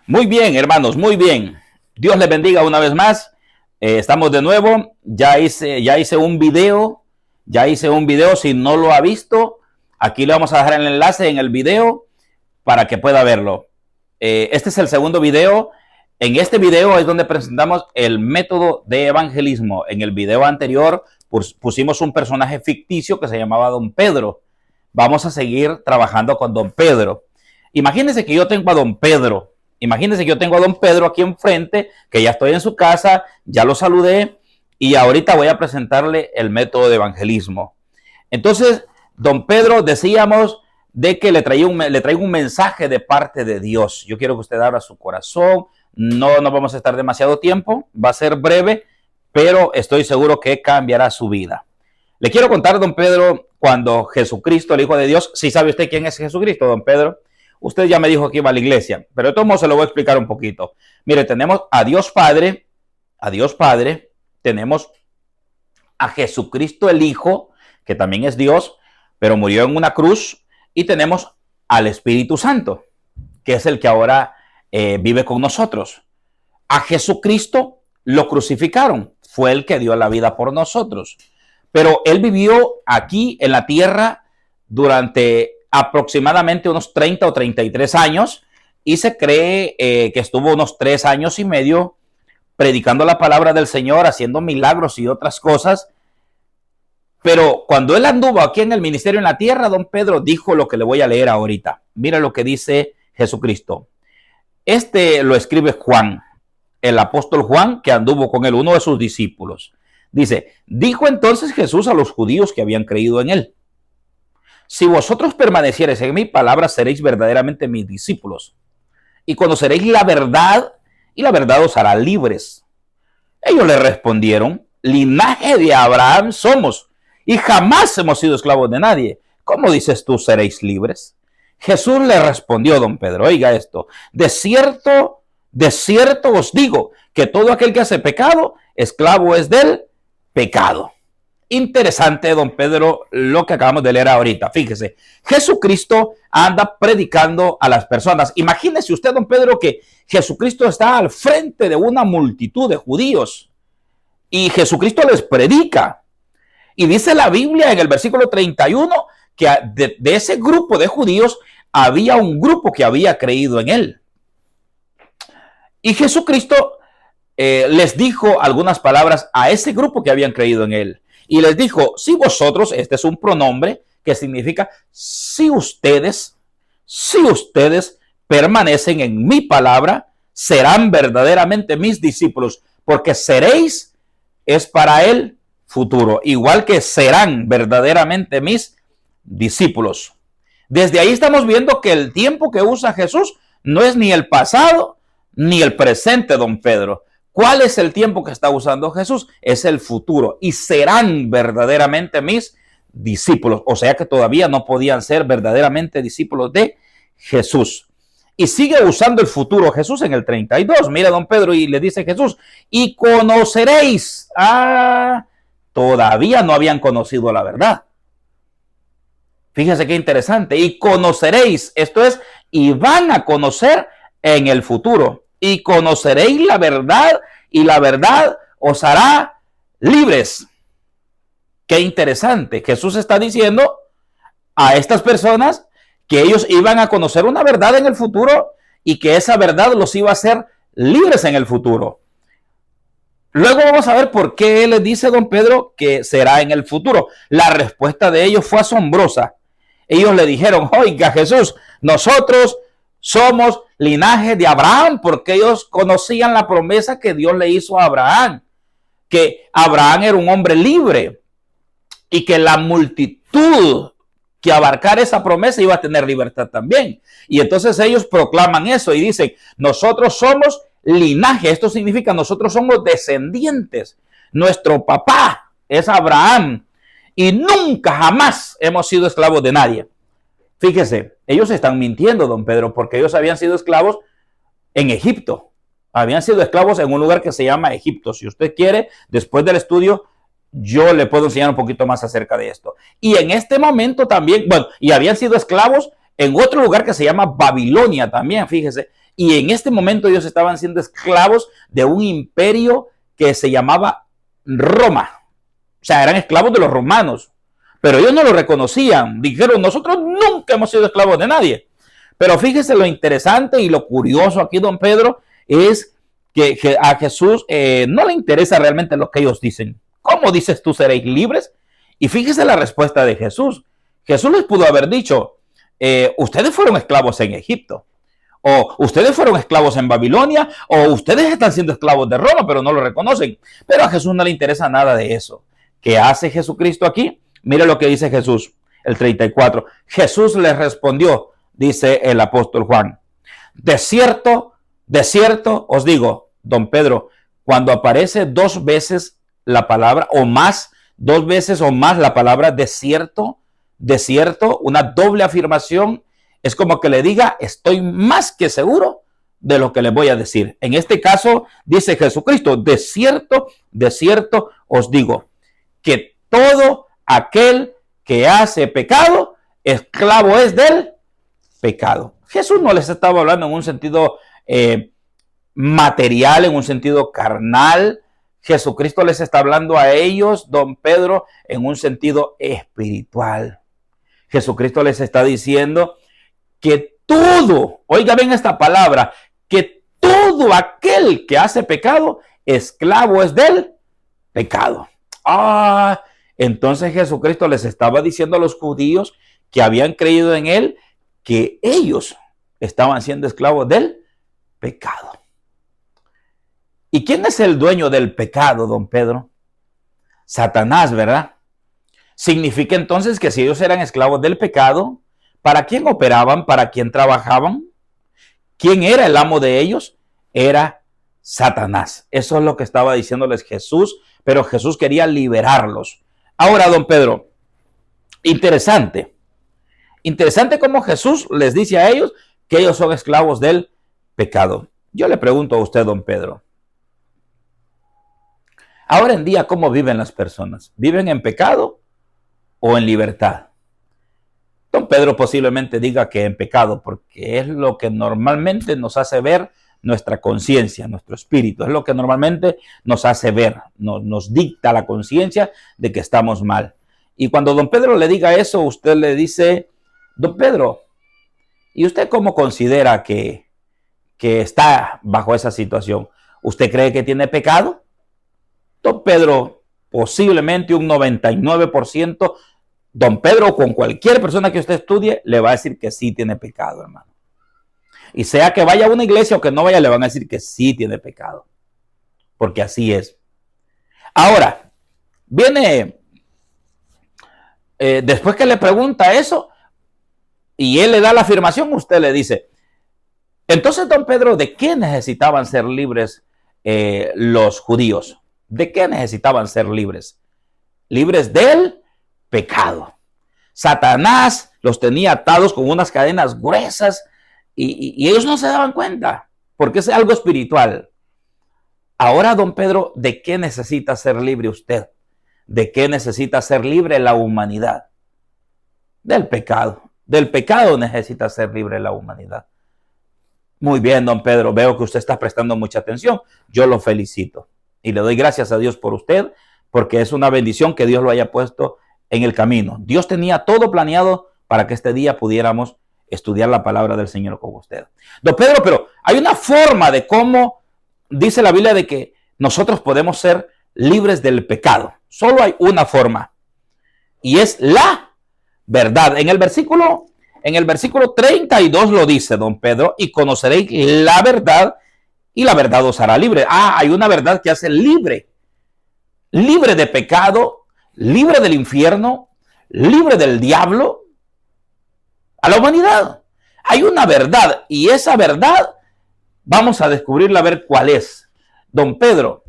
Muy bien, hermanos, muy bien. Dios les bendiga una vez más. Estamos de nuevo. Ya hice un video. Si no lo ha visto, aquí le vamos a dejar el enlace en el video para que pueda verlo. Este es el segundo video. En este video es donde presentamos el método de evangelismo. En el video anterior pusimos un personaje ficticio que se llamaba Don Pedro. Vamos a seguir trabajando con Don Pedro. Imagínense que yo tengo a Don Pedro. Imagínense que yo tengo a Don Pedro aquí enfrente, que ya estoy en su casa, ya lo saludé y ahorita voy a presentarle el método de evangelismo. Entonces, Don Pedro, decíamos de que le traigo un mensaje de parte de Dios. Yo quiero que usted abra su corazón. No vamos a estar demasiado tiempo, va a ser breve, pero estoy seguro que cambiará su vida. Le quiero contar, Don Pedro, cuando Jesucristo, el Hijo de Dios, ¿sí sabe usted quién es Jesucristo, Don Pedro? Usted ya me dijo que iba a la iglesia, pero de todos modos se lo voy a explicar un poquito. Mire, tenemos a Dios Padre, tenemos a Jesucristo el Hijo, que también es Dios, pero murió en una cruz, y tenemos al Espíritu Santo, que es el que ahora vive con nosotros. A Jesucristo lo crucificaron, fue el que dio la vida por nosotros, pero él vivió aquí en la tierra durante aproximadamente unos 30 o 33 años y se cree que estuvo unos 3 años y medio predicando la palabra del Señor, haciendo milagros y otras cosas. Pero cuando él anduvo aquí en el ministerio en la tierra, Don Pedro dijo lo que le voy a leer ahorita. Mira lo que dice Jesucristo. Este lo escribe Juan, el apóstol Juan, que anduvo con él, uno de sus discípulos. Dice, dijo entonces Jesús a los judíos que habían creído en él: si vosotros permaneciereis en mi palabra, seréis verdaderamente mis discípulos, y conoceréis la verdad, y la verdad os hará libres. Ellos le respondieron: linaje de Abraham somos, y jamás hemos sido esclavos de nadie. ¿Cómo dices tú, seréis libres? Jesús le respondió, Don Pedro, oiga esto: de cierto os digo, que todo aquel que hace pecado, esclavo es del pecado. Interesante, Don Pedro, lo que acabamos de leer ahorita. Fíjese, Jesucristo anda predicando a las personas. Imagínese usted, Don Pedro, que Jesucristo está al frente de una multitud de judíos y Jesucristo les predica. Y dice la Biblia en el versículo 31 que de ese grupo de judíos había un grupo que había creído en él. Y Jesucristo les dijo algunas palabras a ese grupo que habían creído en él. Y les dijo, si vosotros, este es un pronombre que significa si ustedes permanecen en mi palabra, serán verdaderamente mis discípulos, porque seréis es para el futuro, igual que serán verdaderamente mis discípulos. Desde ahí estamos viendo que el tiempo que usa Jesús no es ni el pasado ni el presente, Don Pedro. ¿Cuál es el tiempo que está usando Jesús? Es el futuro. Y serán verdaderamente mis discípulos. O sea que todavía no podían ser verdaderamente discípulos de Jesús. Y sigue usando el futuro Jesús en el 32. Mira, Don Pedro, y le dice Jesús, y conoceréis. Todavía no habían conocido la verdad. Fíjense qué interesante. Y conoceréis. Esto es, y van a conocer en el futuro. Y conoceréis la verdad, y la verdad os hará libres. Qué interesante. Jesús está diciendo a estas personas que ellos iban a conocer una verdad en el futuro y que esa verdad los iba a hacer libres en el futuro. Luego vamos a ver por qué les dice Don Pedro que será en el futuro. La respuesta de ellos fue asombrosa. Ellos le dijeron, oiga Jesús, nosotros somos linaje de Abraham, porque ellos conocían la promesa que Dios le hizo a Abraham, que Abraham era un hombre libre y que la multitud que abarcara esa promesa iba a tener libertad también. Y entonces ellos proclaman eso y dicen, nosotros somos linaje, esto significa nosotros somos descendientes, nuestro papá es Abraham y nunca jamás hemos sido esclavos de nadie. Fíjese, ellos están mintiendo, Don Pedro, porque ellos habían sido esclavos en Egipto. Habían sido esclavos en un lugar que se llama Egipto. Si usted quiere, después del estudio, yo le puedo enseñar un poquito más acerca de esto. Y en este momento también, y habían sido esclavos en otro lugar que se llama Babilonia también, fíjese. Y en este momento ellos estaban siendo esclavos de un imperio que se llamaba Roma. O sea, eran esclavos de los romanos. Pero ellos no lo reconocían. Dijeron, nosotros nunca hemos sido esclavos de nadie. Pero fíjese lo interesante y lo curioso aquí, don Pedro, es que a Jesús no le interesa realmente lo que ellos dicen. ¿Cómo dices tú seréis libres? Y fíjese la respuesta de Jesús. Jesús les pudo haber dicho, ustedes fueron esclavos en Egipto, o ustedes fueron esclavos en Babilonia, o ustedes están siendo esclavos de Roma, pero no lo reconocen. Pero a Jesús no le interesa nada de eso. ¿Qué hace Jesucristo aquí? Mire lo que dice Jesús, el 34. Jesús les respondió, dice el apóstol Juan, de cierto os digo, don Pedro, cuando aparece dos veces la palabra o más, dos veces o más la palabra de cierto, una doble afirmación, es como que le diga, estoy más que seguro de lo que les voy a decir. En este caso, dice Jesucristo, de cierto os digo, que todo aquel que hace pecado, esclavo es del pecado. Jesús no les estaba hablando en un sentido material, en un sentido carnal. Jesucristo les está hablando a ellos, don Pedro, en un sentido espiritual. Jesucristo les está diciendo que todo, oiga bien esta palabra, que todo aquel que hace pecado, esclavo es del pecado. Entonces Jesucristo les estaba diciendo a los judíos que habían creído en él, que ellos estaban siendo esclavos del pecado. ¿Y quién es el dueño del pecado, don Pedro? Satanás, ¿verdad? Significa entonces que si ellos eran esclavos del pecado, ¿para quién operaban? ¿Para quién trabajaban? ¿Quién era el amo de ellos? Era Satanás. Eso es lo que estaba diciéndoles Jesús, pero Jesús quería liberarlos. Ahora, don Pedro, interesante cómo Jesús les dice a ellos que ellos son esclavos del pecado. Yo le pregunto a usted, don Pedro, ahora en día, ¿cómo viven las personas? ¿Viven en pecado o en libertad? Don Pedro posiblemente diga que en pecado, porque es lo que normalmente nos hace ver nuestra conciencia, nuestro espíritu. Es lo que normalmente nos hace ver, nos dicta la conciencia de que estamos mal. Y cuando don Pedro le diga eso, usted le dice, don Pedro, ¿y usted cómo considera que está bajo esa situación? ¿Usted cree que tiene pecado? Don Pedro, posiblemente un 99%, don Pedro, con cualquier persona que usted estudie, le va a decir que sí tiene pecado, hermano. Y sea que vaya a una iglesia o que no vaya, le van a decir que sí tiene pecado. Porque así es. Ahora, viene, después que le pregunta eso, y él le da la afirmación, usted le dice, entonces, don Pedro, ¿de qué necesitaban ser libres los judíos? ¿De qué necesitaban ser libres? Libres del pecado. Satanás los tenía atados con unas cadenas gruesas y ellos no se daban cuenta, porque es algo espiritual. Ahora, don Pedro, ¿de qué necesita ser libre usted? ¿De qué necesita ser libre la humanidad? Del pecado. Del pecado necesita ser libre la humanidad. Muy bien, don Pedro, veo que usted está prestando mucha atención. Yo lo felicito y le doy gracias a Dios por usted, porque es una bendición que Dios lo haya puesto en el camino. Dios tenía todo planeado para que este día pudiéramos estudiar la palabra del Señor con usted. Don Pedro, pero hay una forma de cómo dice la Biblia de que nosotros podemos ser libres del pecado. Solo hay una forma y es la verdad. En el versículo 32 lo dice, don Pedro, y conoceréis la verdad y la verdad os hará libre. Hay una verdad que hace libre. Libre de pecado, libre del infierno, libre del diablo, a la humanidad. Hay una verdad y esa verdad vamos a descubrirla, a ver cuál es. Don Pedro,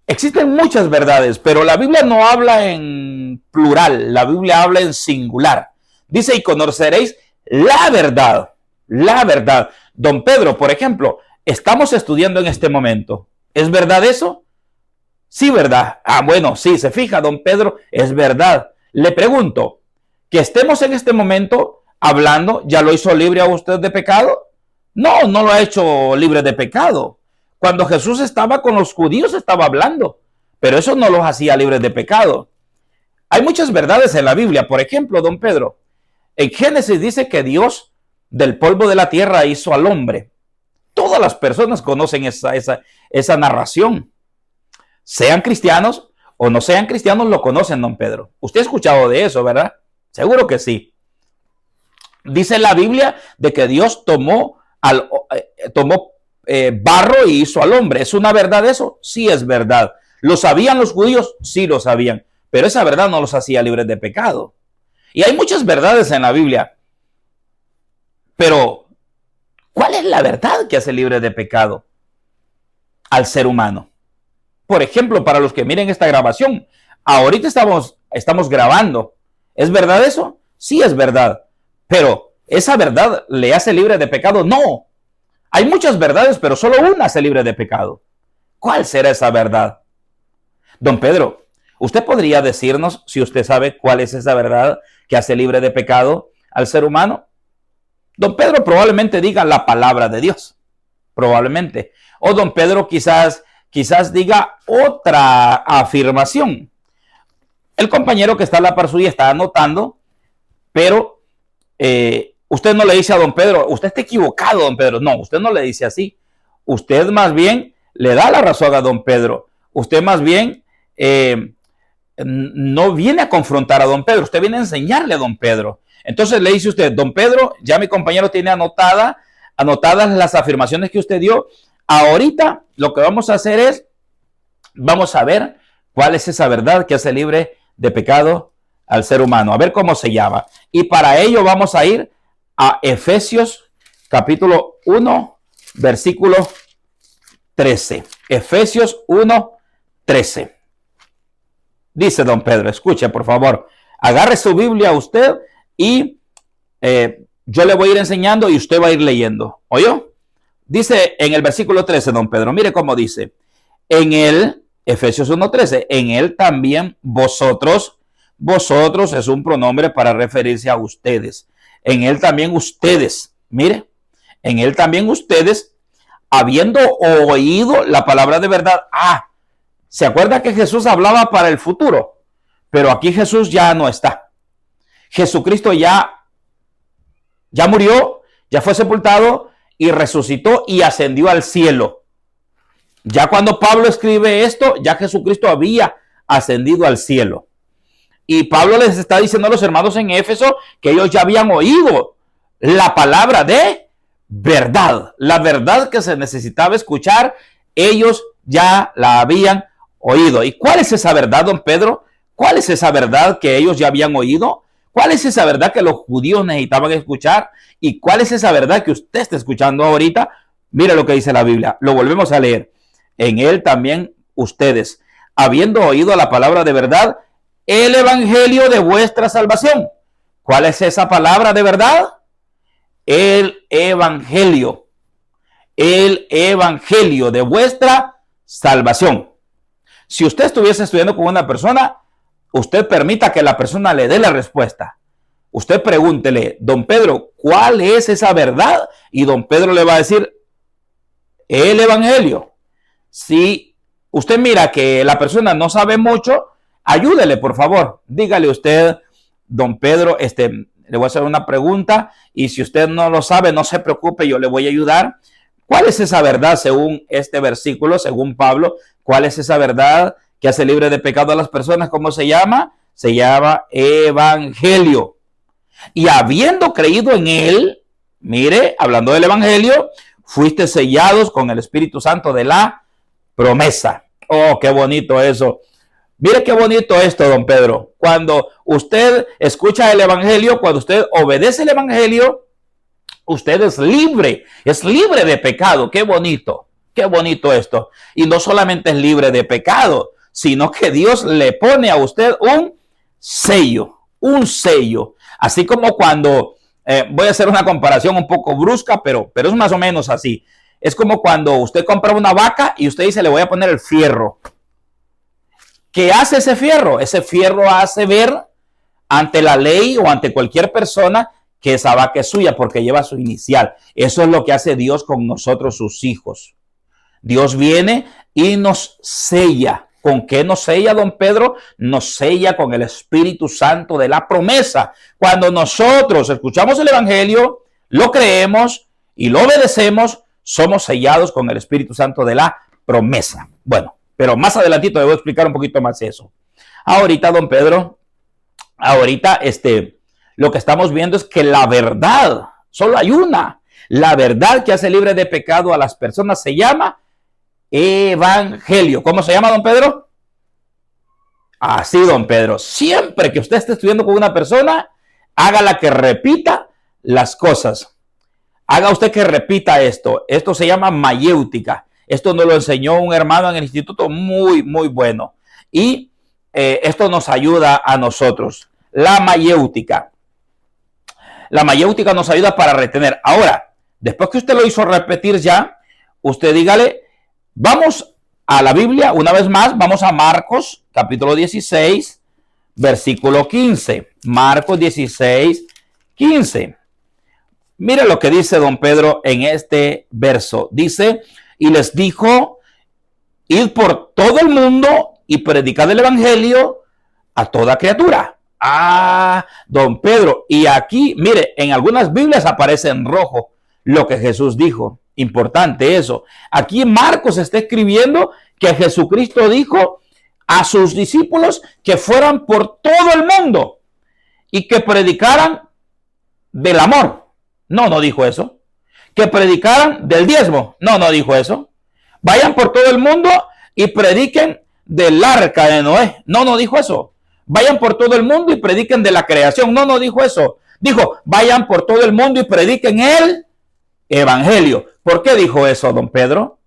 existen muchas verdades, pero la Biblia no habla en plural, la Biblia habla en singular. Dice, y conoceréis la verdad, la verdad. Don Pedro, por ejemplo, estamos estudiando en este momento. ¿Es verdad eso? Sí, ¿verdad? Bueno, sí, se fija, don Pedro, es verdad. Le pregunto, que estemos en este momento hablando, ¿ya lo hizo libre a usted de pecado? No, no lo ha hecho libre de pecado. Cuando Jesús estaba con los judíos estaba hablando, pero eso no los hacía libres de pecado. Hay muchas verdades en la Biblia. Por ejemplo, don Pedro, en Génesis dice que Dios del polvo de la tierra hizo al hombre. Todas las personas conocen esa narración. Sean cristianos o no sean cristianos, lo conocen, don Pedro. Usted ha escuchado de eso, ¿verdad? Seguro que sí. Dice la Biblia de que Dios tomó barro y hizo al hombre. ¿Es una verdad eso? Sí, es verdad. ¿Lo sabían los judíos? Sí, lo sabían. Pero esa verdad no los hacía libres de pecado. Y hay muchas verdades en la Biblia. Pero, ¿cuál es la verdad que hace libre de pecado al ser humano? Por ejemplo, para los que miren esta grabación, ahorita estamos grabando. ¿Es verdad eso? Sí, es verdad. Pero, ¿esa verdad le hace libre de pecado? No. Hay muchas verdades, pero solo una hace libre de pecado. ¿Cuál será esa verdad? Don Pedro, ¿usted podría decirnos si usted sabe cuál es esa verdad que hace libre de pecado al ser humano? Don Pedro probablemente diga la palabra de Dios. Probablemente. O don Pedro quizás diga otra afirmación. El compañero que está a la par suya está anotando, pero usted no le dice a don Pedro, usted está equivocado, don Pedro. No, usted no le dice así. Usted más bien le da la razón a don Pedro. Usted más bien no viene a confrontar a don Pedro, usted viene a enseñarle a don Pedro. Entonces le dice usted, don Pedro, ya mi compañero tiene anotadas las afirmaciones que usted dio. Ahorita lo que vamos a hacer es, vamos a ver cuál es esa verdad que hace libre de pecado al ser humano. A ver cómo se llama. Y para ello vamos a ir a Efesios capítulo 1, versículo 13. Efesios 1, 13. Dice don Pedro, escuche por favor, agarre su Biblia usted y yo le voy a ir enseñando y usted va a ir leyendo. ¿Oyó? Dice en el versículo 13, don Pedro, mire cómo dice. En él, Efesios 1:13, en él también vosotros es un pronombre para referirse a ustedes. En él también ustedes, mire, en él también ustedes, habiendo oído la palabra de verdad. ¿Se acuerda que Jesús hablaba para el futuro? Pero aquí Jesús ya no está. Jesucristo ya murió, ya fue sepultado y resucitó y ascendió al cielo. Ya cuando Pablo escribe esto, ya Jesucristo había ascendido al cielo. Y Pablo les está diciendo a los hermanos en Éfeso que ellos ya habían oído la palabra de verdad. La verdad que se necesitaba escuchar, ellos ya la habían oído. ¿Y cuál es esa verdad, don Pedro? ¿Cuál es esa verdad que ellos ya habían oído? ¿Cuál es esa verdad que los judíos necesitaban escuchar? ¿Y cuál es esa verdad que usted está escuchando ahorita? Mire lo que dice la Biblia. Lo volvemos a leer. En él también ustedes, habiendo oído la palabra de verdad, el evangelio de vuestra salvación. ¿Cuál es esa palabra de verdad? El evangelio de vuestra salvación. Si usted estuviese estudiando con una persona, usted permita que la persona le dé la respuesta. Usted pregúntele, don Pedro, ¿cuál es esa verdad? Y don Pedro le va a decir, el evangelio. Si usted mira que la persona no sabe mucho, ayúdele, por favor. Dígale usted, don Pedro, le voy a hacer una pregunta y si usted no lo sabe, no se preocupe, yo le voy a ayudar. ¿Cuál es esa verdad según este versículo, según Pablo? ¿Cuál es esa verdad que hace libre de pecado a las personas? ¿Cómo se llama? Se llama evangelio. Y habiendo creído en él, mire, hablando del evangelio, fuiste sellados con el Espíritu Santo de la promesa. Oh, qué bonito eso. Mire qué bonito esto, don Pedro. Cuando usted escucha el evangelio, cuando usted obedece el evangelio, usted es libre de pecado. Qué bonito esto. Y no solamente es libre de pecado, sino que Dios le pone a usted un sello. Así como cuando, voy a hacer una comparación un poco brusca, pero es más o menos así. Es como cuando usted compra una vaca y usted dice, le voy a poner el fierro. ¿Qué hace ese fierro? Ese fierro hace ver ante la ley o ante cualquier persona que esa vaca es suya porque lleva su inicial. Eso es lo que hace Dios con nosotros, sus hijos. Dios viene y nos sella. ¿Con qué nos sella, don Pedro? Nos sella con el Espíritu Santo de la promesa. Cuando nosotros escuchamos el Evangelio, lo creemos y lo obedecemos, somos sellados con el Espíritu Santo de la promesa. Bueno, pero más adelantito le voy a explicar un poquito más eso. Ahorita, don Pedro, lo que estamos viendo es que la verdad, solo hay una. La verdad que hace libre de pecado a las personas se llama Evangelio. ¿Cómo se llama, don Pedro? Así, don Pedro. Siempre que usted esté estudiando con una persona, hágala que repita las cosas. Haga usted que repita esto. Esto se llama mayéutica. Esto nos lo enseñó un hermano en el instituto muy, muy bueno. Y esto nos ayuda a nosotros. La mayéutica. La mayéutica nos ayuda para retener. Ahora, después que usted lo hizo repetir ya, usted dígale, vamos a la Biblia una vez más, vamos a Marcos, capítulo 16, versículo 15. Marcos 16, 15. Mire lo que dice don Pedro en este verso. Dice, y les dijo, id por todo el mundo y predicad el evangelio a toda criatura. Don Pedro, y aquí, mire, en algunas Biblias aparece en rojo lo que Jesús dijo. Importante eso. Aquí Marcos está escribiendo que Jesucristo dijo a sus discípulos que fueran por todo el mundo y que predicaran del amor. No dijo eso. Que predicaran del diezmo. No dijo eso. Vayan por todo el mundo y prediquen del arca de Noé. No dijo eso. Vayan por todo el mundo y prediquen de la creación. No dijo eso. Dijo, vayan por todo el mundo y prediquen el evangelio. ¿Por qué dijo eso, don Pedro?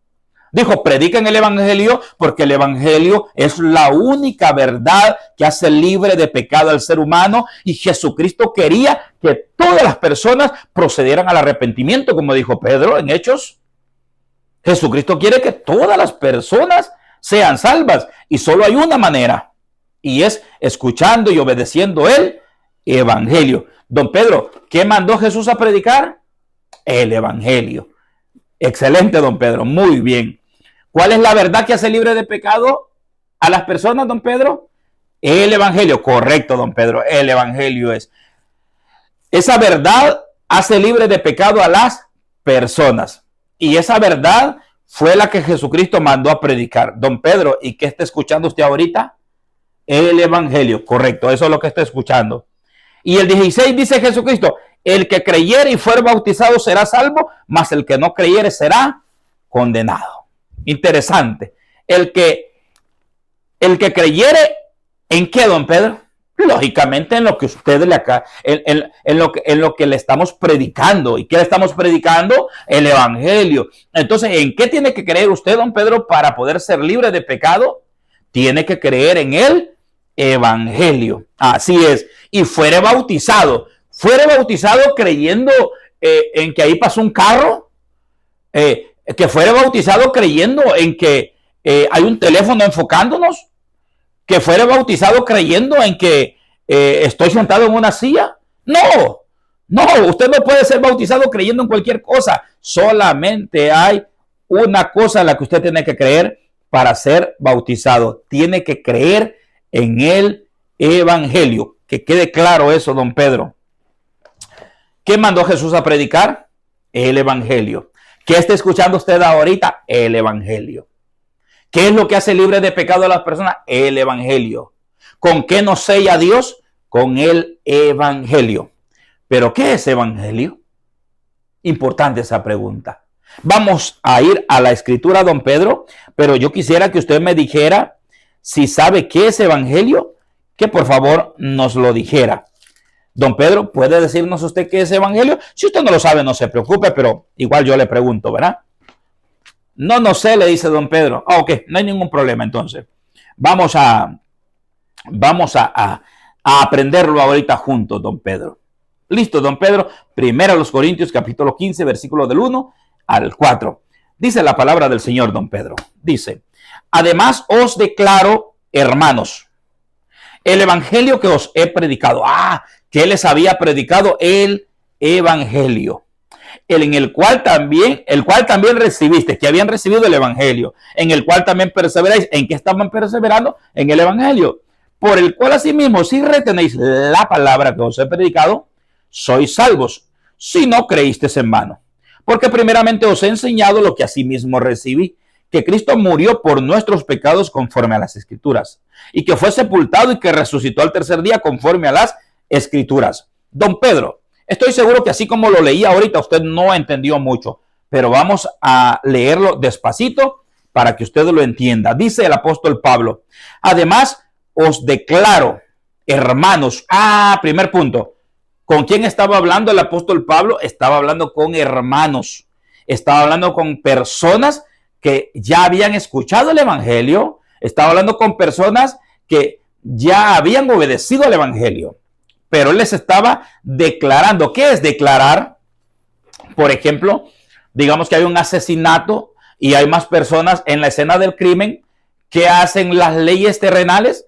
Dijo, prediquen el evangelio porque el evangelio es la única verdad que hace libre de pecado al ser humano, y Jesucristo quería que todas las personas procedieran al arrepentimiento, como dijo Pedro en Hechos. Jesucristo quiere que todas las personas sean salvas, y solo hay una manera, y es escuchando y obedeciendo el evangelio. Don Pedro, ¿qué mandó Jesús a predicar? El evangelio. Excelente, don Pedro, muy bien. ¿Cuál es la verdad que hace libre de pecado a las personas, don Pedro? El evangelio. Correcto, don Pedro, el evangelio es. Esa verdad hace libre de pecado a las personas. Y esa verdad fue la que Jesucristo mandó a predicar. Don Pedro, ¿y qué está escuchando usted ahorita? El evangelio. Correcto, eso es lo que está escuchando. Y el 16 dice Jesucristo, el que creyere y fuere bautizado será salvo, mas el que no creyere será condenado. Interesante. El que creyere, ¿en qué, don Pedro? Lógicamente en lo que usted le acá, en lo que le estamos predicando. ¿Y qué le estamos predicando? El evangelio. Entonces, ¿en qué tiene que creer usted, don Pedro, para poder ser libre de pecado? Tiene que creer en el evangelio. Así es. Y fuere bautizado creyendo en que ahí pasó un carro, que fuere bautizado creyendo en que hay un teléfono enfocándonos, que fuere bautizado creyendo en que estoy sentado en una silla. No, usted no puede ser bautizado creyendo en cualquier cosa. Solamente hay una cosa en la que usted tiene que creer para ser bautizado. Tiene que creer en el evangelio. Que quede claro eso, don Pedro. ¿Qué mandó Jesús a predicar? El evangelio. ¿Qué está escuchando usted ahorita? El evangelio. ¿Qué es lo que hace libre de pecado a las personas? El evangelio. ¿Con qué nos sella Dios? Con el evangelio. ¿Pero qué es evangelio? Importante esa pregunta. Vamos a ir a la escritura, don Pedro, pero yo quisiera que usted me dijera si sabe qué es evangelio, que por favor nos lo dijera. Don Pedro, ¿puede decirnos usted qué es evangelio? Si usted no lo sabe, no se preocupe, pero igual yo le pregunto, ¿verdad? No sé, le dice don Pedro. Ok, no hay ningún problema entonces. Vamos a aprenderlo ahorita juntos, don Pedro. Listo, don Pedro. Primero los Corintios, capítulo 15, versículo del 1 al 4. Dice la palabra del Señor, don Pedro. Dice, además os declaro, hermanos, el evangelio que os he predicado. ¿Qué les había predicado? El evangelio, el cual también recibiste, que habían recibido el evangelio, en el cual también perseveráis. ¿En qué estaban perseverando? En el evangelio, por el cual asimismo, si retenéis la palabra que os he predicado, sois salvos, si no creísteis en vano. Porque primeramente os he enseñado lo que asimismo recibí, que Cristo murió por nuestros pecados conforme a las Escrituras, y que fue sepultado y que resucitó al tercer día conforme a las Escrituras. Don Pedro, estoy seguro que así como lo leí ahorita, usted no entendió mucho, pero vamos a leerlo despacito para que usted lo entienda. Dice el apóstol Pablo: además os declaro, hermanos. Primer punto. ¿Con quién estaba hablando el apóstol Pablo? Estaba hablando con hermanos. Estaba hablando con personas que ya habían escuchado el evangelio. Estaba hablando con personas que ya habían obedecido al evangelio. Pero él les estaba declarando. ¿Qué es declarar? Por ejemplo, digamos que hay un asesinato y hay más personas en la escena del crimen. ¿Qué hacen las leyes terrenales?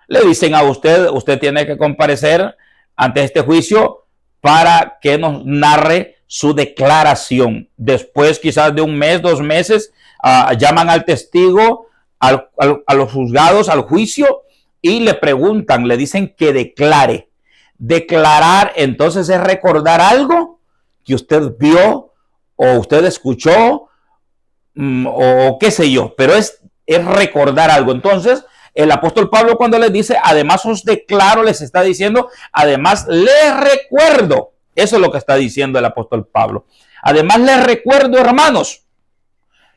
Le dicen a usted, usted tiene que comparecer ante este juicio para que nos narre su declaración. Después, quizás de un mes, 2 meses, llaman al testigo, a los juzgados, al juicio, y le preguntan, le dicen que declare. Declarar, entonces, es recordar algo que usted vio o usted escuchó o qué sé yo, pero es recordar algo. Entonces, el apóstol Pablo, cuando les dice, además os declaro, les está diciendo, además les recuerdo. Eso es lo que está diciendo el apóstol Pablo. Además les recuerdo, hermanos.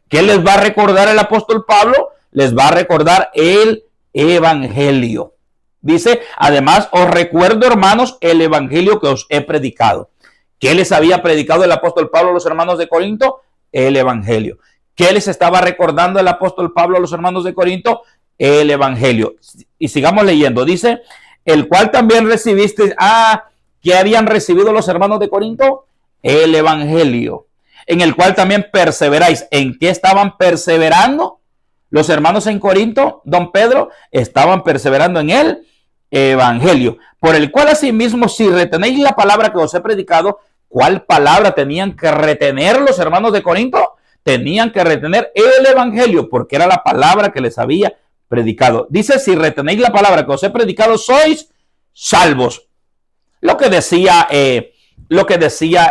¿Qué les va a recordar el apóstol Pablo? Les va a recordar el evangelio. Dice, además os recuerdo, hermanos, el evangelio que os he predicado. ¿Qué les había predicado el apóstol Pablo a los hermanos de Corinto? El evangelio. ¿Qué les estaba recordando el apóstol Pablo a los hermanos de Corinto? El evangelio. Y sigamos leyendo. Dice, el cual también recibiste. ¿Qué habían recibido los hermanos de Corinto? El evangelio. En el cual también perseveráis. ¿En qué estaban perseverando los hermanos en Corinto, don Pedro? Estaban perseverando en el evangelio. Por el cual asimismo, si retenéis la palabra que os he predicado. ¿Cuál palabra tenían que retener los hermanos de Corinto? Tenían que retener el evangelio, porque era la palabra que les había predicado. Dice, si retenéis la palabra que os he predicado, sois salvos. Lo que decía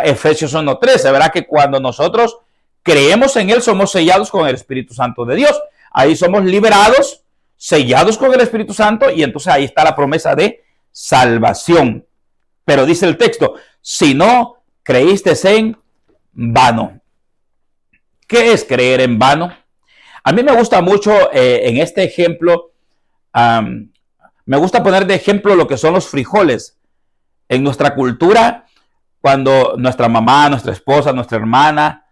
Efesios 1:13, ¿verdad? Que cuando nosotros creemos en él, somos sellados con el Espíritu Santo de Dios. Ahí somos liberados, sellados con el Espíritu Santo, y entonces ahí está la promesa de salvación. Pero dice el texto, si no creísteis en vano. ¿Qué es creer en vano? A mí me gusta mucho en este ejemplo, me gusta poner de ejemplo lo que son los frijoles. En nuestra cultura, cuando nuestra mamá, nuestra esposa, nuestra hermana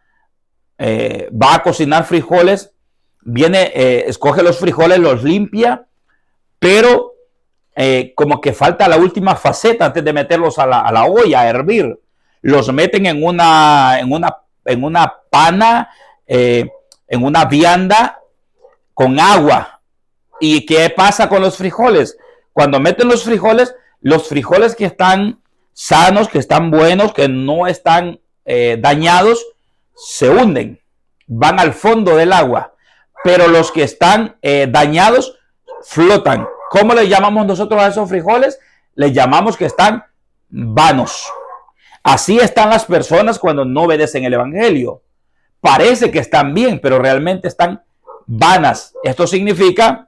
va a cocinar frijoles, escoge los frijoles, los limpia, pero como que falta la última faceta antes de meterlos a la olla a hervir. Los meten en una pana, en una vianda con agua. ¿Y qué pasa con los frijoles? Cuando meten los frijoles que están sanos, que están buenos, que no están dañados, se hunden, van al fondo del agua. Pero los que están dañados flotan. ¿Cómo le llamamos nosotros a esos frijoles? Les llamamos que están vanos. Así están las personas cuando no obedecen el evangelio. Parece que están bien, pero realmente están vanas. Esto significa,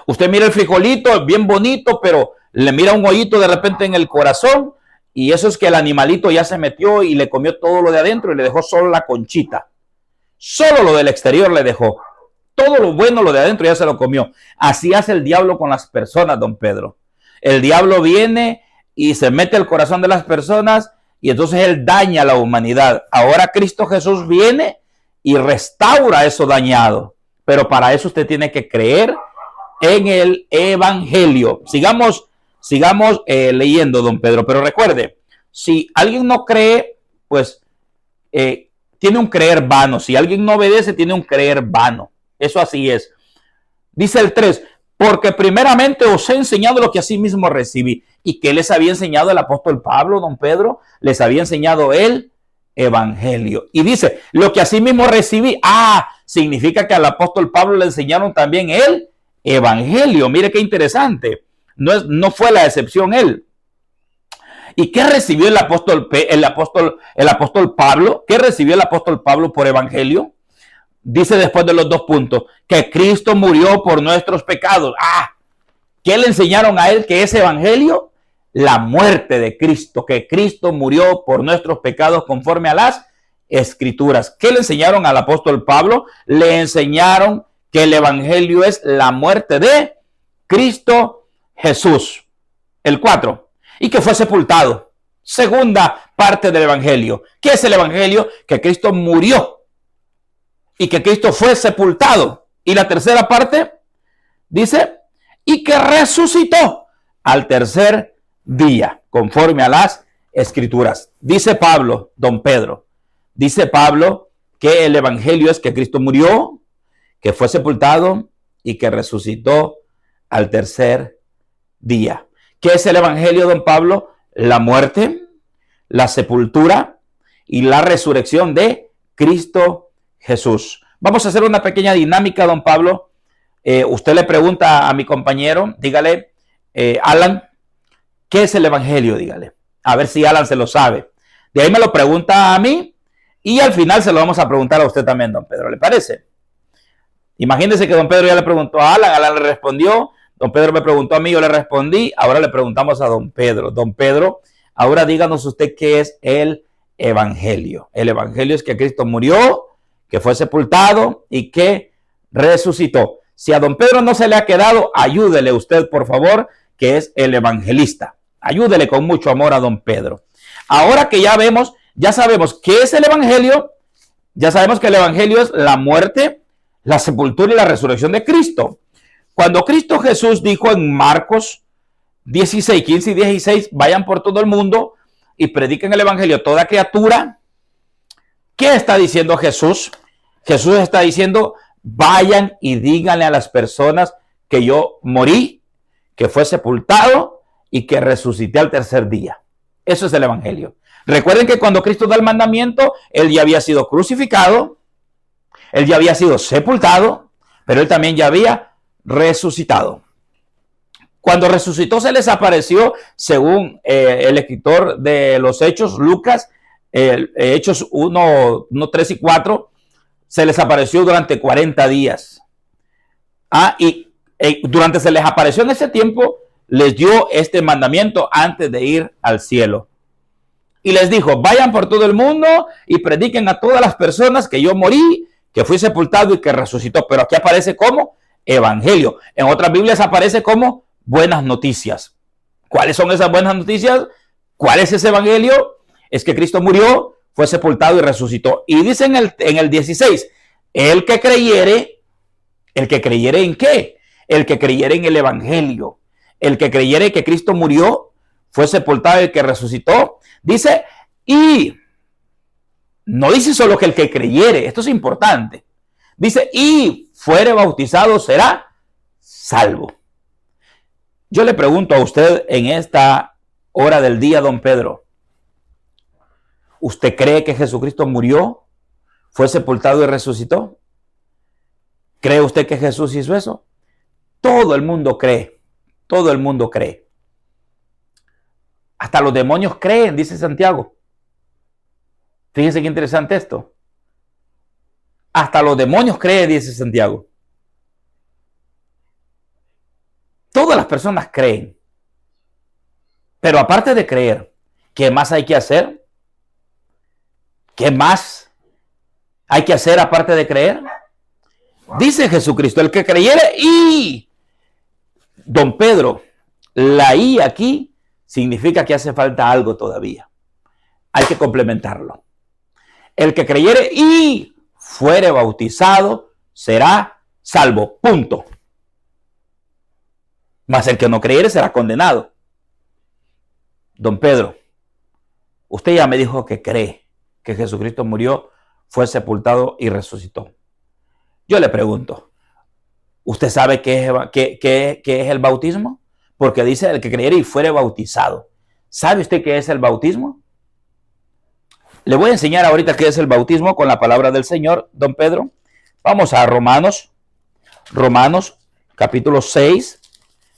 usted mira el frijolito, bien bonito, pero le mira un hoyito de repente en el corazón, y eso es que el animalito ya se metió y le comió todo lo de adentro y le dejó solo la conchita. Solo lo del exterior le dejó. Todo lo bueno, lo de adentro, ya se lo comió. Así hace el diablo con las personas, don Pedro. El diablo viene y se mete al corazón de las personas, y entonces él daña a la humanidad. Ahora Cristo Jesús viene y restaura eso dañado. Pero para eso usted tiene que creer en el evangelio. Sigamos leyendo, don Pedro. Pero recuerde, si alguien no cree, pues tiene un creer vano. Si alguien no obedece, tiene un creer vano. Eso así es. Dice el 3, porque primeramente os he enseñado lo que asimismo recibí. ¿Y qué les había enseñado el apóstol Pablo, don Pedro? Les había enseñado el evangelio. Y dice, lo que asimismo recibí. Significa que al apóstol Pablo le enseñaron también el evangelio. Mire qué interesante. No fue la excepción él. ¿Y qué recibió el apóstol Pablo? ¿Qué recibió el apóstol Pablo por evangelio? Dice después de los 2 puntos, que Cristo murió por nuestros pecados. ¿Qué le enseñaron a él que es evangelio? La muerte de Cristo, que Cristo murió por nuestros pecados conforme a las escrituras. ¿Qué le enseñaron al apóstol Pablo? Le enseñaron que el evangelio es la muerte de Cristo Jesús. El 4. Y que fue sepultado. Segunda parte del evangelio. ¿Qué es el evangelio? Que Cristo murió y que Cristo fue sepultado. Y la tercera parte dice, y que resucitó al tercer día, conforme a las escrituras. Dice Pablo, don Pedro, dice Pablo que el evangelio es que Cristo murió, que fue sepultado y que resucitó al tercer día. ¿Qué es el evangelio, don Pablo? La muerte, la sepultura y la resurrección de Cristo Jesús. Vamos a hacer una pequeña dinámica, don Pablo. Usted le pregunta a mi compañero, dígale, Alan, ¿qué es el evangelio? Dígale, a ver si Alan se lo sabe. De ahí me lo pregunta a mí y al final se lo vamos a preguntar a usted también, don Pedro, ¿le parece? Imagínese que don Pedro ya le preguntó a Alan, Alan le respondió, don Pedro me preguntó a mí, yo le respondí, ahora le preguntamos a don Pedro. Don Pedro, ahora díganos usted qué es el evangelio. El evangelio es que Cristo murió, que fue sepultado y que resucitó. Si a don Pedro no se le ha quedado, ayúdele usted, por favor, que es el evangelista. Ayúdele con mucho amor a don Pedro. Ahora que ya sabemos qué es el evangelio, ya sabemos que el evangelio es la muerte, la sepultura y la resurrección de Cristo. Cuando Cristo Jesús dijo en Marcos 16, 15 y 16, vayan por todo el mundo y prediquen el evangelio a toda criatura, ¿qué está diciendo Jesús? Jesús está diciendo, vayan y díganle a las personas que yo morí, que fue sepultado y que resucité al tercer día. Eso es el evangelio. Recuerden que cuando Cristo da el mandamiento, él ya había sido crucificado, él ya había sido sepultado, pero él también ya había resucitado. Cuando resucitó se les apareció, según el escritor de los Hechos, Lucas, Hechos 1, 3 y 4, se les apareció durante 40 días. Durante se les apareció en ese tiempo, les dio este mandamiento antes de ir al cielo. Y les dijo, vayan por todo el mundo y prediquen a todas las personas que yo morí, que fui sepultado y que resucitó. Pero aquí aparece como evangelio. En otras Biblias aparece como buenas noticias. ¿Cuáles son esas buenas noticias? ¿Cuál es ese evangelio? Es que Cristo murió, fue sepultado y resucitó. Y dice en el 16, el que creyere ¿en qué? El que creyere en el evangelio, el que creyere que Cristo murió, fue sepultado y que resucitó. Dice, y no dice solo que el que creyere, esto es importante. Dice, y fuere bautizado será salvo. Yo le pregunto a usted en esta hora del día, don Pedro, ¿usted cree que Jesucristo murió, fue sepultado y resucitó? ¿Cree usted que Jesús hizo eso? Todo el mundo cree, todo el mundo cree. Hasta los demonios creen, dice Santiago. Fíjense qué interesante esto. Hasta los demonios creen, dice Santiago. Todas las personas creen. Pero aparte de creer, ¿qué más hay que hacer? ¿Qué más hay que hacer aparte de creer? Dice Jesucristo, el que creyere y... Don Pedro, la y aquí significa que hace falta algo todavía. Hay que complementarlo. El que creyere y fuere bautizado será salvo. Punto. Mas el que no creyere será condenado. Don Pedro, usted ya me dijo que cree que Jesucristo murió, fue sepultado y resucitó. Yo le pregunto, ¿Usted sabe qué es el bautismo? Porque dice el que creyere y fuere bautizado. ¿Sabe usted qué es el bautismo? Le voy a enseñar ahorita qué es el bautismo con la palabra del Señor, don Pedro. Vamos a Romanos capítulo 6,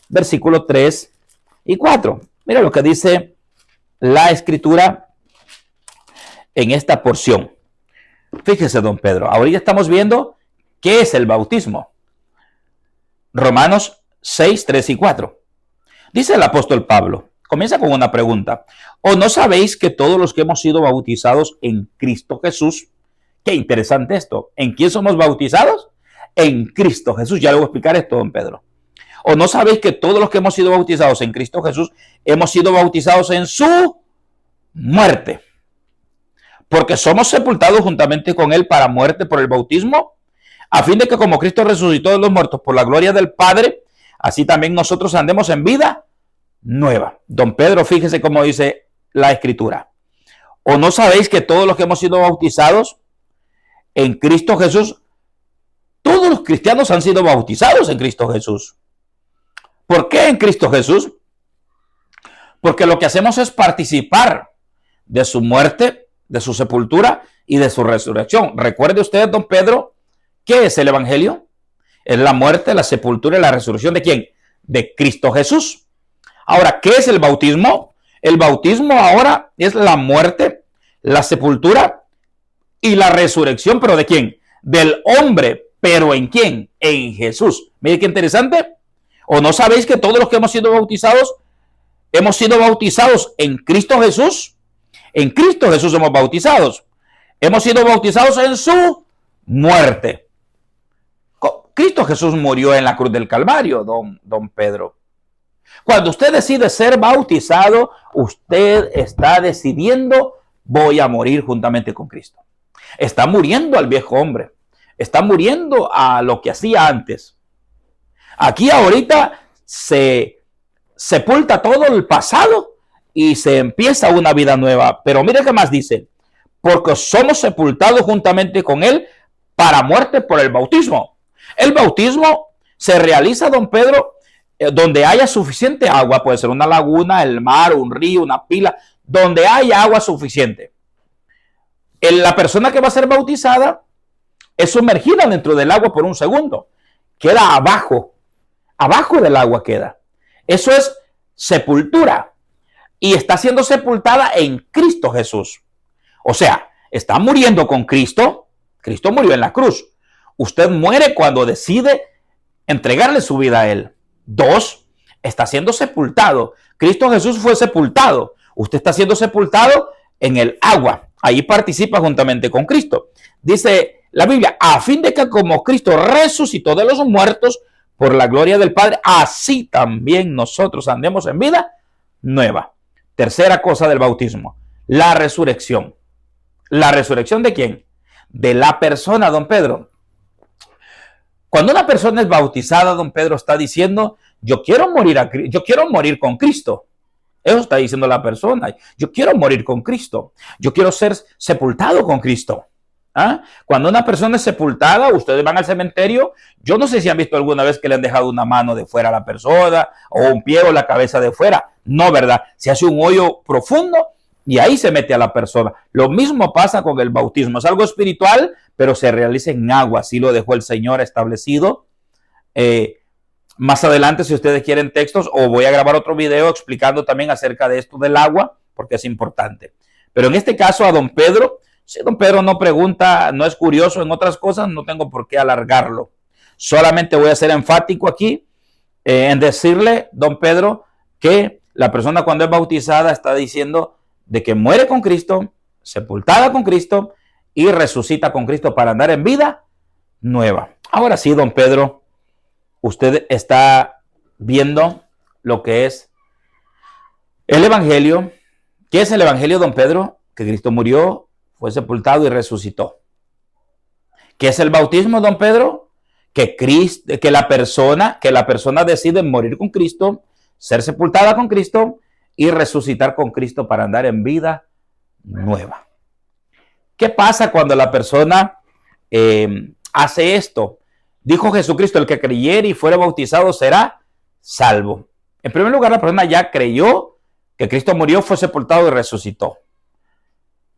versículos 3 y 4. Mira lo que dice la Escritura en esta porción. Fíjese, don Pedro, ahorita estamos viendo qué es el bautismo. Romanos 6, 3 y 4. Dice el apóstol Pablo, comienza con una pregunta. ¿O no sabéis que todos los que hemos sido bautizados en Cristo Jesús? Qué interesante esto. ¿En quién somos bautizados? En Cristo Jesús. Ya le voy a explicar esto, don Pedro. ¿O no sabéis que todos los que hemos sido bautizados en Cristo Jesús hemos sido bautizados en su muerte? Porque somos sepultados juntamente con él para muerte por el bautismo, a fin de que como Cristo resucitó de los muertos por la gloria del Padre, así también nosotros andemos en vida nueva. Don Pedro, fíjese cómo dice la Escritura. ¿O no sabéis que todos los que hemos sido bautizados en Cristo Jesús, todos los cristianos han sido bautizados en Cristo Jesús? ¿Por qué en Cristo Jesús? Porque lo que hacemos es participar de su muerte, de su sepultura y de su resurrección. Recuerde usted, don Pedro, ¿qué es el Evangelio? Es la muerte, la sepultura y la resurrección ¿de quién? De Cristo Jesús. Ahora, ¿qué es el bautismo? El bautismo ahora es la muerte, la sepultura y la resurrección, ¿pero de quién? Del hombre, ¿pero en quién? En Jesús. Mire qué interesante. ¿O no sabéis que todos los que hemos sido bautizados en Cristo Jesús? En Cristo Jesús somos bautizados. Hemos sido bautizados en su muerte. Cristo Jesús murió en la cruz del Calvario, don Pedro. Cuando usted decide ser bautizado, usted está decidiendo, voy a morir juntamente con Cristo. Está muriendo al viejo hombre. Está muriendo a lo que hacía antes. Aquí ahorita se sepulta todo el pasado y se empieza una vida nueva. Pero mire qué más dice. Porque somos sepultados juntamente con él para muerte por el bautismo. El bautismo se realiza, don Pedro, donde haya suficiente agua. Puede ser una laguna, el mar, un río, una pila. Donde haya agua suficiente. La persona que va a ser bautizada es sumergida dentro del agua por un segundo. Queda abajo. Abajo del agua queda. Eso es sepultura. Y está siendo sepultada en Cristo Jesús. O sea, está muriendo con Cristo. Cristo murió en la cruz. Usted muere cuando decide entregarle su vida a Él. 2, está siendo sepultado. Cristo Jesús fue sepultado. Usted está siendo sepultado en el agua. Ahí participa juntamente con Cristo. Dice la Biblia, a fin de que como Cristo resucitó de los muertos por la gloria del Padre, así también nosotros andemos en vida nueva. Tercera cosa del bautismo, la resurrección. ¿La resurrección de quién? De la persona, don Pedro. Cuando una persona es bautizada, don Pedro está diciendo, yo quiero morir con Cristo. Eso está diciendo la persona. Yo quiero morir con Cristo. Yo quiero ser sepultado con Cristo. ¿Ah? Cuando una persona es sepultada, ustedes van al cementerio. Yo no sé si han visto alguna vez que le han dejado una mano de fuera a la persona o un pie o la cabeza de fuera. No, ¿verdad? Se hace un hoyo profundo y ahí se mete a la persona. Lo mismo pasa con el bautismo. Es algo espiritual, pero se realiza en agua. Así lo dejó el Señor establecido. Más adelante, si ustedes quieren textos, o voy a grabar otro video explicando también acerca de esto del agua, porque es importante. Pero en este caso a don Pedro, si don Pedro no pregunta, no es curioso en otras cosas, no tengo por qué alargarlo. Solamente voy a ser enfático aquí en decirle, don Pedro, que la persona cuando es bautizada está diciendo de que muere con Cristo, sepultada con Cristo y resucita con Cristo para andar en vida nueva. Ahora sí, don Pedro, usted está viendo lo que es el Evangelio. ¿Qué es el Evangelio, don Pedro? Que Cristo murió, fue sepultado y resucitó. ¿Qué es el bautismo, don Pedro? Que la persona decide morir con Cristo, ser sepultada con Cristo y resucitar con Cristo para andar en vida nueva. ¿Qué pasa cuando la persona hace esto? Dijo Jesucristo, el que creyere y fuere bautizado será salvo. En primer lugar, la persona ya creyó que Cristo murió, fue sepultado y resucitó.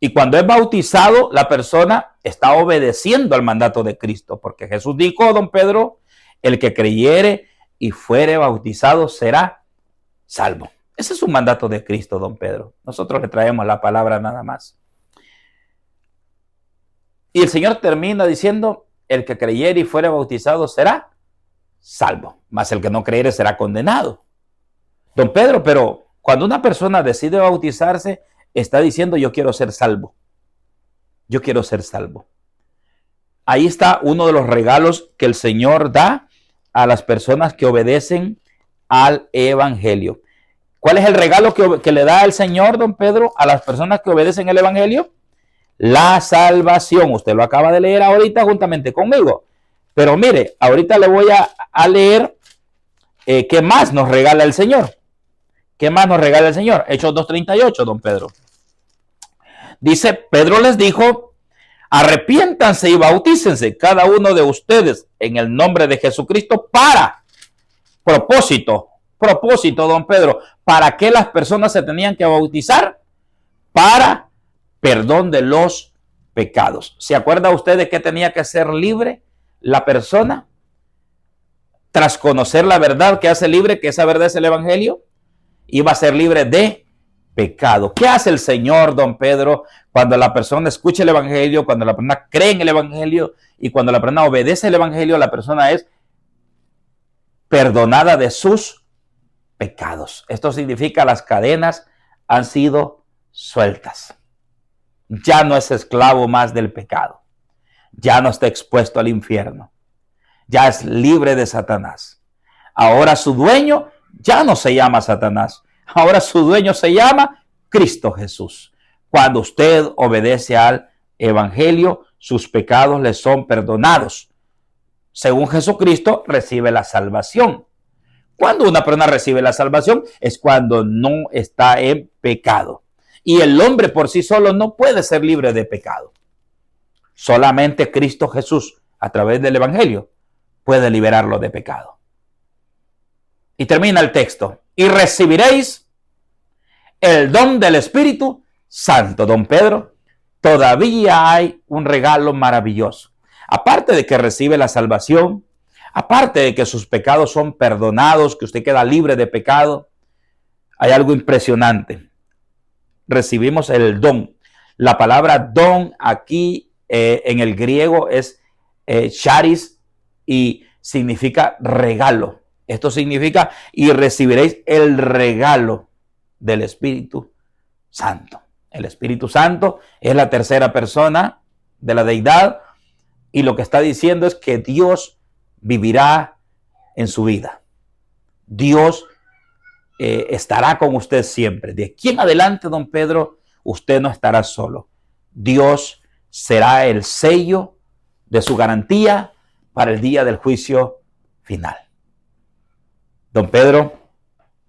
Y cuando es bautizado, la persona está obedeciendo al mandato de Cristo, porque Jesús dijo, don Pedro, el que creyere y fuere bautizado será salvo. Ese es un mandato de Cristo, don Pedro. Nosotros le traemos la palabra nada más. Y el Señor termina diciendo, el que creyere y fuere bautizado será salvo, mas el que no creyere será condenado. Don Pedro, pero cuando una persona decide bautizarse, está diciendo, yo quiero ser salvo. Yo quiero ser salvo. Ahí está uno de los regalos que el Señor da a las personas que obedecen al Evangelio. ¿Cuál es el regalo que le da el Señor, don Pedro, a las personas que obedecen el Evangelio? La salvación. Usted lo acaba de leer ahorita juntamente conmigo. Pero mire, ahorita le voy a leer qué más nos regala el Señor. ¿Qué más nos regala el Señor? Hechos 2:38, don Pedro. Dice, Pedro les dijo, arrepiéntanse y bautícense cada uno de ustedes en el nombre de Jesucristo para propósito, don Pedro. ¿Para qué las personas se tenían que bautizar? Para perdón de los pecados. ¿Se acuerda usted de que tenía que ser libre la persona? Tras conocer la verdad que hace libre, que esa verdad es el Evangelio, iba a ser libre de pecado. ¿Qué hace el Señor, don Pedro, cuando la persona escucha el Evangelio, cuando la persona cree en el Evangelio y cuando la persona obedece el Evangelio? La persona es perdonada de sus pecados. Esto significa las cadenas han sido sueltas. Ya no es esclavo más del pecado. Ya no está expuesto al infierno. Ya es libre de Satanás. Ahora su dueño ya no se llama Satanás. Ahora su dueño se llama Cristo Jesús. Cuando usted obedece al Evangelio, sus pecados le son perdonados. Según Jesucristo, recibe la salvación. Cuando una persona recibe la salvación es cuando no está en pecado. Y el hombre por sí solo no puede ser libre de pecado. Solamente Cristo Jesús, a través del Evangelio, puede liberarlo de pecado. Y termina el texto. Y recibiréis el don del Espíritu Santo. Don Pedro, todavía hay un regalo maravilloso. Aparte de que recibe la salvación, aparte de que sus pecados son perdonados, que usted queda libre de pecado, hay algo impresionante. Recibimos el don. La palabra don aquí en el griego es charis y significa regalo. Esto significa y recibiréis el regalo del Espíritu Santo. El Espíritu Santo es la tercera persona de la deidad y lo que está diciendo es que Dios vivirá en su vida. Dios estará con usted siempre. De aquí en adelante, don Pedro, usted no estará solo. Dios será el sello de su garantía para el día del juicio final. Don Pedro,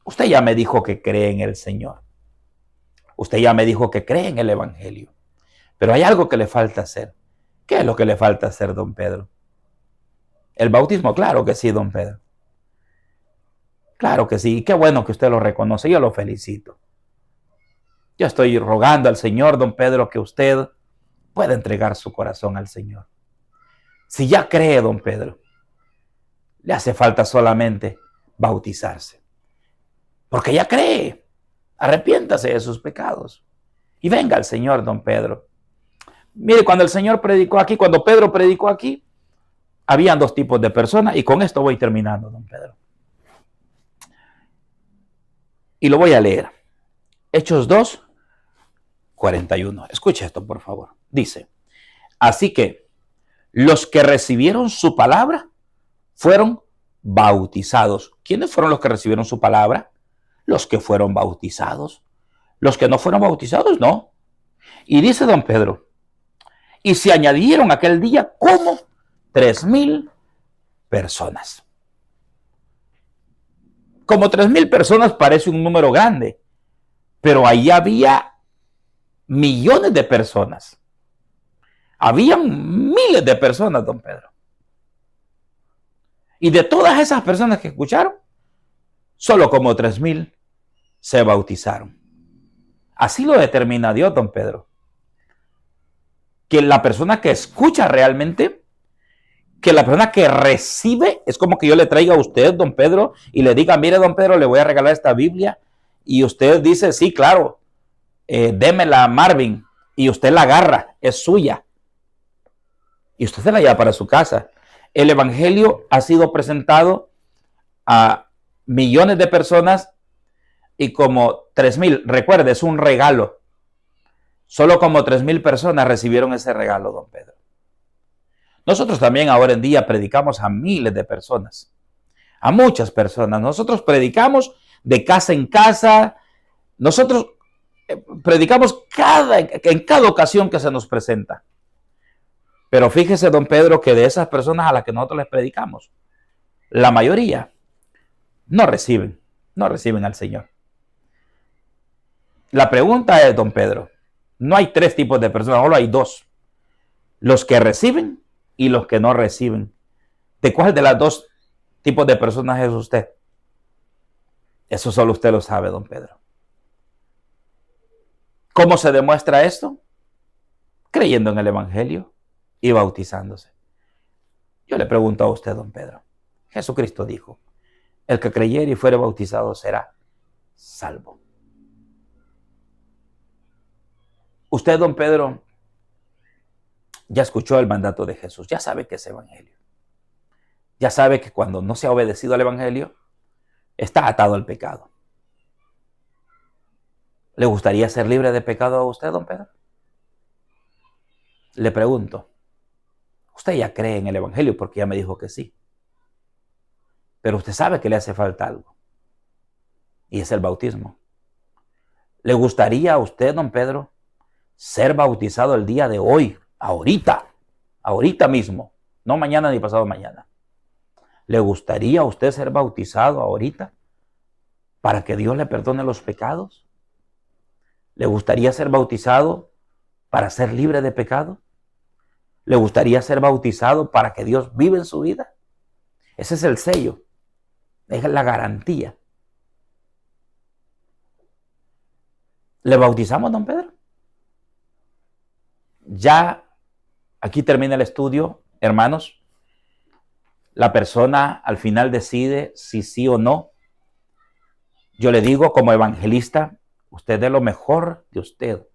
usted ya me dijo que cree en el Señor. Usted ya me dijo que cree en el Evangelio. Pero hay algo que le falta hacer. ¿Qué es lo que le falta hacer, don Pedro? El bautismo, claro que sí, don Pedro. Claro que sí, y qué bueno que usted lo reconoce, yo lo felicito. Yo estoy rogando al Señor, don Pedro, que usted pueda entregar su corazón al Señor. Si ya cree, don Pedro, le hace falta solamente bautizarse. Porque ya cree, arrepiéntase de sus pecados y venga al Señor, don Pedro. Mire, cuando el Señor predicó aquí, cuando Pedro predicó aquí, habían dos tipos de personas y con esto voy terminando, don Pedro. Y lo voy a leer. Hechos 2:41. Escuche esto, por favor. Dice, así que los que recibieron su palabra fueron bautizados. ¿Quiénes fueron los que recibieron su palabra? Los que fueron bautizados. Los que no fueron bautizados, no. Y dice don Pedro, y se añadieron aquel día como 3,000 personas. Como 3,000 personas parece un número grande, pero ahí había millones de personas. Habían miles de personas, don Pedro. Y de todas esas personas que escucharon, solo como 3,000 se bautizaron. Así lo determina Dios, don Pedro. Que la persona que escucha realmente, que la persona que recibe, es como que yo le traiga a usted, don Pedro, y le diga, mire, don Pedro, le voy a regalar esta Biblia. Y usted dice, sí, claro, démela a Marvin. Y usted la agarra, es suya. Y usted se la lleva para su casa. El Evangelio ha sido presentado a millones de personas y como 3,000, recuerde, es un regalo. Solo como 3,000 personas recibieron ese regalo, don Pedro. Nosotros también ahora en día predicamos a miles de personas, a muchas personas. Nosotros predicamos de casa en casa. Nosotros predicamos en cada ocasión que se nos presenta. Pero fíjese, don Pedro, que de esas personas a las que nosotros les predicamos, la mayoría no reciben al Señor. La pregunta es, don Pedro, no hay 3 tipos de personas, solo hay 2. Los que reciben y los que no reciben. ¿De cuál de las 2 tipos de personas es usted? Eso solo usted lo sabe, don Pedro. ¿Cómo se demuestra esto? Creyendo en el Evangelio y bautizándose. Yo le pregunto a usted, don Pedro. Jesucristo dijo, el que creyere y fuere bautizado será salvo. Usted, don Pedro, ya escuchó el mandato de Jesús, ya sabe que es Evangelio. Ya sabe que cuando no se ha obedecido al Evangelio, está atado al pecado. ¿Le gustaría ser libre de pecado a usted, don Pedro? Le pregunto, usted ya cree en el Evangelio porque ya me dijo que sí. Pero usted sabe que le hace falta algo. Y es el bautismo. ¿Le gustaría a usted, don Pedro, ser bautizado el día de hoy, ahorita mismo, no mañana ni pasado mañana? ¿Le gustaría a usted ser bautizado ahorita para que Dios le perdone los pecados? ¿Le gustaría ser bautizado para ser libre de pecado? ¿Le gustaría ser bautizado para que Dios viva en su vida? Ese es el sello, es la garantía. ¿Le bautizamos, don Pedro? Ya aquí termina el estudio, hermanos. La persona al final decide si sí o no. Yo le digo como evangelista, usted dé lo mejor de usted.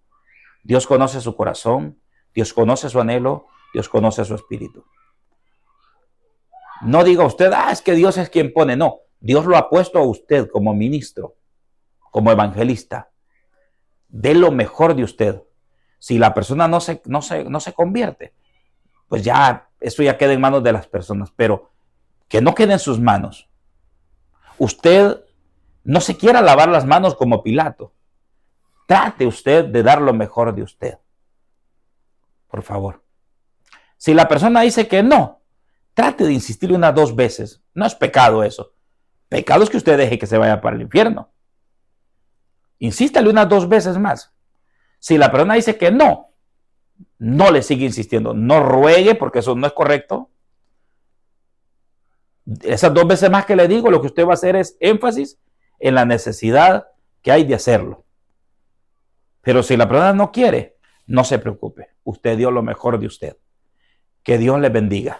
Dios conoce su corazón, Dios conoce su anhelo, Dios conoce su espíritu. No diga usted, es que Dios es quien pone. No, Dios lo ha puesto a usted como ministro, como evangelista. Dé lo mejor de usted. Si la persona no se convierte, pues ya, eso ya queda en manos de las personas, pero que no quede en sus manos. Usted no se quiera lavar las manos como Pilato. Trate usted de dar lo mejor de usted. Por favor. Si la persona dice que no, trate de insistir unas 2 veces. No es pecado eso. Pecado es que usted deje que se vaya para el infierno. Insístale unas 2 veces más. Si la persona dice que no, no le sigue insistiendo. No ruegue porque eso no es correcto. Esas 2 veces más que le digo, lo que usted va a hacer es énfasis en la necesidad que hay de hacerlo. Pero si la persona no quiere, no se preocupe. Usted dio lo mejor de usted. Que Dios le bendiga.